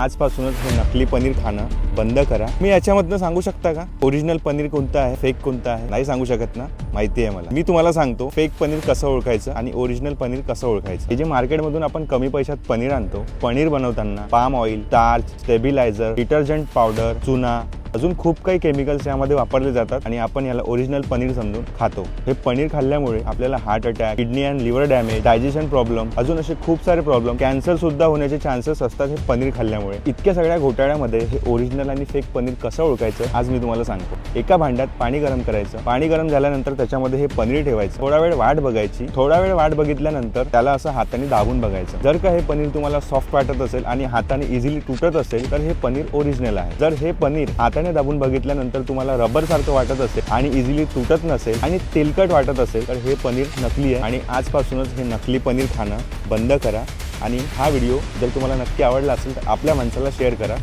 आजपासूनच हे नकली पनीर खाणं बंद करा। मी याच्यामधनं सांगू शकता का ओरिजिनल पनीर कोणतं आहे, फेक कोणतं आहे? नाही सांगू शकत ना, माहिती आहे मला। मी तुम्हाला सांगतो फेक पनीर कसं ओळखायचं आणि ओरिजिनल पनीर कसं ओळखायचं। हे जे मार्केटमधून आपण कमी पैशात पनीर आणतो, पनीर बनवताना palm oil, starch, stabiliser, detergent powder, चुना, अजून खूप काही केमिकल्स यामध्ये वापरले जातात आणि आपण याला ओरिजिनल पनीर समजून खातो। हे पनीर खाल्ल्यामुळे आपल्याला heart attack, kidney and liver damage, digestion problem, अजून असे खूप सारे प्रॉब्लेम, कॅन्सर सुद्धा होण्याचे चान्सेस असतात हे पनीर खाल्ल्यामुळे। इतक्या सगळ्या घोटाळ्यामध्ये हे ओरिजिनल आणि फेक पनीर कसं ओळखायचं आज मी तुम्हाला सांगतो। एका भांड्यात पाणी गरम करायचं, पाणी गरम झाल्यानंतर त्याच्यामध्ये हे पनीर ठेवायचं, थोडा वेळ वाट बघायची, थोडा वेळ वाट बघितल्यानंतर त्याला असं हाताने दाबून बघायचं। जर का हे पनीर तुम्हाला सॉफ्ट वाटत असेल आणि हाताने इझिली तुटत असेल तर हे पनीर ओरिजिनल आहे। जर हे पनीर हाताने दाबून बघितल्यानंतर तुम्हाला रबर सारखं वाटत असेल आणि इझिली तुटत नसेल आणि तेलकट वाटत असेल तर हे पनीर नकली आहे आणि आजपासूनच हे नकली पनीर खाणं बंद करा। आणि हा व्हिडिओ जर तुम्हाला नक्की आवडला असेल तर आपल्या माणसाला शेअर करा।